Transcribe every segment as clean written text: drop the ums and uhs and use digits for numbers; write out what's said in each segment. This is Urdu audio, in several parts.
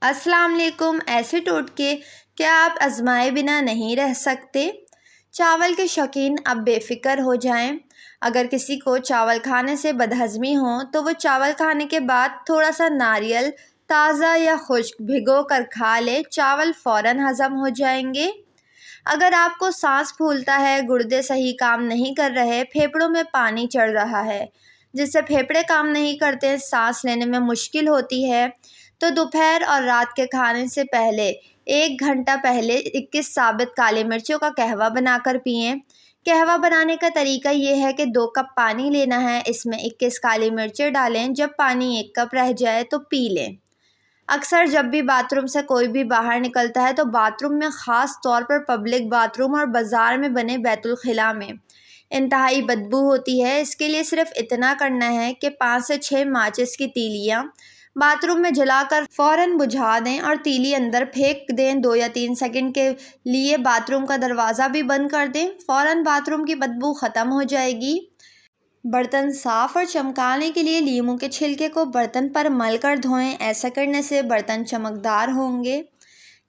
السلام علیکم۔ ایسے ٹوٹکے کیا آپ آزمائے بنا نہیں رہ سکتے؟ چاول کے شوقین اب بے فکر ہو جائیں۔ اگر کسی کو چاول کھانے سے بدہضمی ہو تو وہ چاول کھانے کے بعد تھوڑا سا ناریل تازہ یا خشک بھگو کر کھا لے، چاول فوراً ہضم ہو جائیں گے۔ اگر آپ کو سانس پھولتا ہے، گردے صحیح کام نہیں کر رہے، پھیپھڑوں میں پانی چڑھ رہا ہے جس سے پھیپھڑے کام نہیں کرتے، سانس لینے میں مشکل ہوتی ہے، تو دوپہر اور رات کے کھانے سے پہلے 1 گھنٹہ پہلے 21 ثابت کالی مرچوں کا قہوہ بنا کر پئیں۔ قہوہ بنانے کا طریقہ یہ ہے کہ 2 کپ پانی لینا ہے، اس میں 21 کالی مرچیں ڈالیں، جب پانی 1 کپ رہ جائے تو پی لیں۔ اکثر جب بھی باتھ روم سے کوئی بھی باہر نکلتا ہے تو باتھ روم میں، خاص طور پر پبلک باتھ روم اور بازار میں بنے بیت الخلاء میں، انتہائی بدبو ہوتی ہے۔ اس کے لیے صرف اتنا کرنا ہے کہ 5 سے 6 ماچس کی تیلیاں باتھ روم میں جلا کر فوراً بجھا دیں اور تیلی اندر پھینک دیں۔ 2 یا 3 سیکنڈ کے لیے باتھ روم کا دروازہ بھی بند کر دیں، فوراً باتھ روم کی بدبو ختم ہو جائے گی۔ برتن صاف اور چمکانے کے لیے لیموں کے چھلکے کو برتن پر مل کر دھوئیں، ایسا کرنے سے برتن چمکدار ہوں گے۔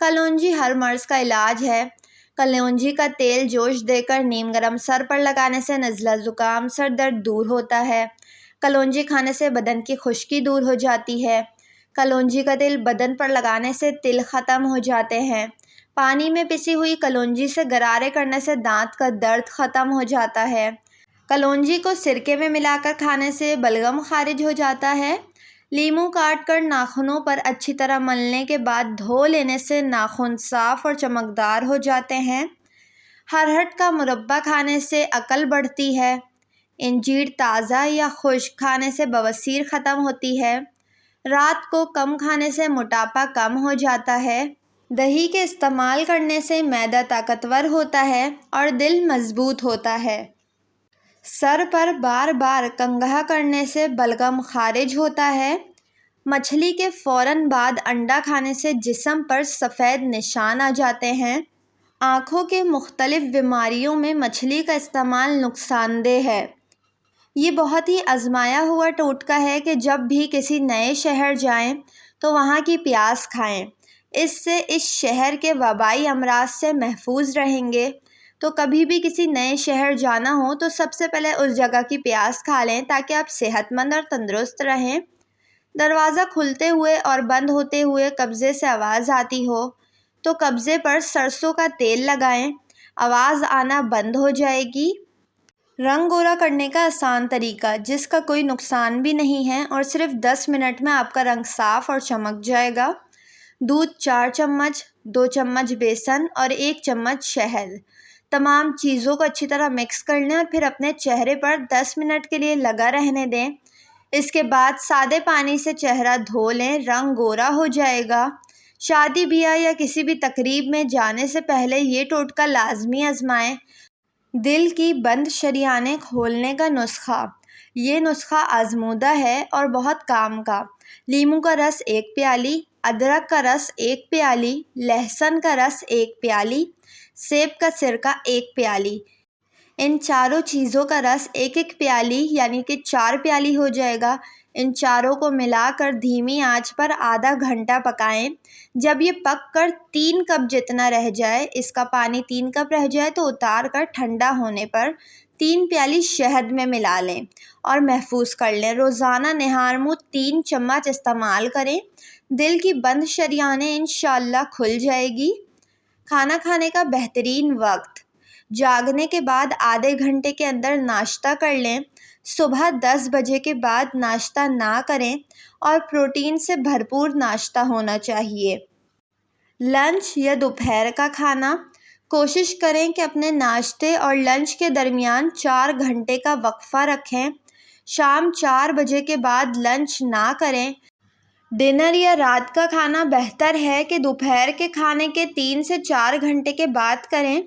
کلونجی ہر مرض کا علاج ہے۔ کلونجی کا تیل جوش دے کر نیم گرم سر پر لگانے سے نزلہ، زکام، سر درد دور ہوتا ہے۔ کلونجی کھانے سے بدن کی خشکی دور ہو جاتی ہے۔ کلونجی کا تیل بدن پر لگانے سے تل ختم ہو جاتے ہیں۔ پانی میں پسی ہوئی کلونجی سے غرارے کرنے سے دانت کا درد ختم ہو جاتا ہے۔ کلونجی کو سرکے میں ملا کر کھانے سے بلغم خارج ہو جاتا ہے۔ لیموں کاٹ کر ناخنوں پر اچھی طرح ملنے کے بعد دھو لینے سے ناخن صاف اور چمکدار ہو جاتے ہیں۔ ہرہٹ کا مربع کھانے سے عقل بڑھتی ہے۔ انجیر تازہ یا خشک کھانے سے بواسیر ختم ہوتی ہے۔ رات کو کم کھانے سے موٹاپا کم ہو جاتا ہے۔ دہی کے استعمال کرنے سے معدہ طاقتور ہوتا ہے اور دل مضبوط ہوتا ہے۔ سر پر بار بار کنگھا کرنے سے بلغم خارج ہوتا ہے۔ مچھلی کے فوراً بعد انڈا کھانے سے جسم پر سفید نشان آ جاتے ہیں۔ آنکھوں کے مختلف بیماریوں میں مچھلی کا استعمال نقصان دہ ہے۔ یہ بہت ہی آزمایا ہوا ٹوٹکا ہے کہ جب بھی کسی نئے شہر جائیں تو وہاں کی پیاز کھائیں، اس سے اس شہر کے وبائی امراض سے محفوظ رہیں گے۔ تو کبھی بھی کسی نئے شہر جانا ہو تو سب سے پہلے اس جگہ کی پیاز کھا لیں تاکہ آپ صحت مند اور تندرست رہیں۔ دروازہ کھلتے ہوئے اور بند ہوتے ہوئے قبضے سے آواز آتی ہو تو قبضے پر سرسوں کا تیل لگائیں، آواز آنا بند ہو جائے گی۔ رنگ گورا کرنے کا آسان طریقہ جس کا کوئی نقصان بھی نہیں ہے اور صرف 10 منٹ میں آپ کا رنگ صاف اور چمک جائے گا۔ دودھ 4 چمچ، 2 چمچ بیسن اور 1 چمچ شہد، تمام چیزوں کو اچھی طرح مکس کر لیں اور پھر اپنے چہرے پر 10 منٹ کے لیے لگا رہنے دیں۔ اس کے بعد سادے پانی سے چہرہ دھو لیں، رنگ گورا ہو جائے گا۔ شادی بیاہ یا کسی بھی تقریب میں جانے سے پہلے یہ ٹوٹکا لازمی آزمائیں۔ دل کی بند شریانیں کھولنے کا نسخہ۔ یہ نسخہ آزمودہ ہے اور بہت کام کا۔ لیموں کا رس 1 پیالی، ادرک کا رس 1 پیالی، لہسن کا رس 1 پیالی، سیب کا سرکہ 1 پیالی۔ ان چاروں چیزوں کا رس 1 پیالی یعنی کہ 4 پیالی ہو جائے گا۔ ان چاروں کو ملا کر دھیمی آنچ پر آدھا گھنٹہ پکائیں۔ جب یہ پک کر 3 کپ جتنا رہ جائے، اس کا پانی 3 کپ رہ جائے تو اتار کر ٹھنڈا ہونے پر 3 پیالی شہد میں ملا لیں اور محفوظ کر لیں۔ روزانہ نہار منہ 3 چمچ استعمال کریں، دل کی بند شریانیں انشاءاللہ کھل جائے گی۔ کھانا کھانے کا بہترین وقت۔ جاگنے کے بعد آدھے گھنٹے کے اندر ناشتہ کر لیں۔ صبح 10 بجے کے بعد ناشتہ نہ کریں اور پروٹین سے بھرپور ناشتہ ہونا چاہیے۔ لنچ یا دوپہر کا کھانا۔ کوشش کریں کہ اپنے ناشتے اور لنچ کے درمیان 4 گھنٹے کا وقفہ رکھیں۔ شام 4 بجے کے بعد لنچ نہ کریں۔ ڈنر یا رات کا کھانا بہتر ہے کہ دوپہر کے کھانے کے 3 سے 4 گھنٹے کے بعد کریں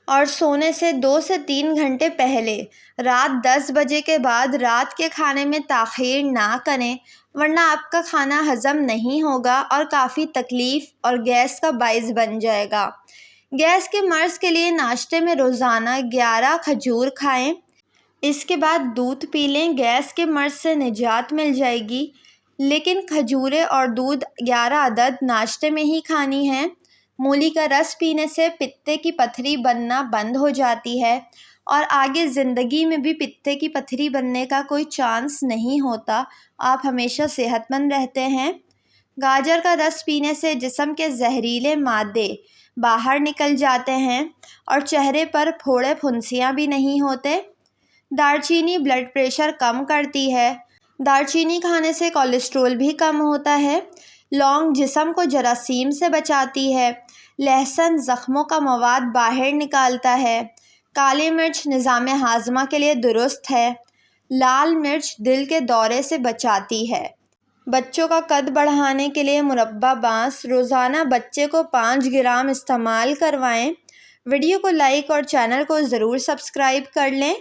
اور سونے سے 2 سے 3 گھنٹے پہلے۔ رات 10 بجے کے بعد رات کے کھانے میں تاخیر نہ کریں ورنہ آپ کا کھانا ہضم نہیں ہوگا اور کافی تکلیف اور گیس کا باعث بن جائے گا۔ گیس کے مرض کے لیے ناشتے میں روزانہ 11 کھجور کھائیں، اس کے بعد دودھ پی لیں، گیس کے مرض سے نجات مل جائے گی۔ لیکن کھجوریں اور دودھ 11 عدد ناشتے میں ہی کھانی ہے۔ مولی کا رس پینے سے پتے کی پتھری بننا بند ہو جاتی ہے اور آگے زندگی میں بھی پتے کی پتھری بننے کا کوئی چانس نہیں ہوتا۔ آپ ہمیشہ صحت مند رہتے ہیں۔ گاجر کا رس پینے سے جسم کے زہریلے مادے باہر نکل جاتے ہیں اور چہرے پر پھوڑے پھنسیاں بھی نہیں ہوتے۔ دار چینی بلڈ پریشر کم کرتی ہے۔ دار چینی کھانے سے کولیسٹرول بھی کم ہوتا ہے۔ لونگ جسم کو جراثیم سے بچاتی ہے۔ لہسن زخموں کا مواد باہر نکالتا ہے۔ کالی مرچ نظام ہاضمہ کے لیے درست ہے۔ لال مرچ دل کے دورے سے بچاتی ہے۔ بچوں کا قد بڑھانے کے لیے مربع بانس روزانہ بچے کو 5 گرام استعمال کروائیں۔ ویڈیو کو لائک اور چینل کو ضرور سبسکرائب کر لیں۔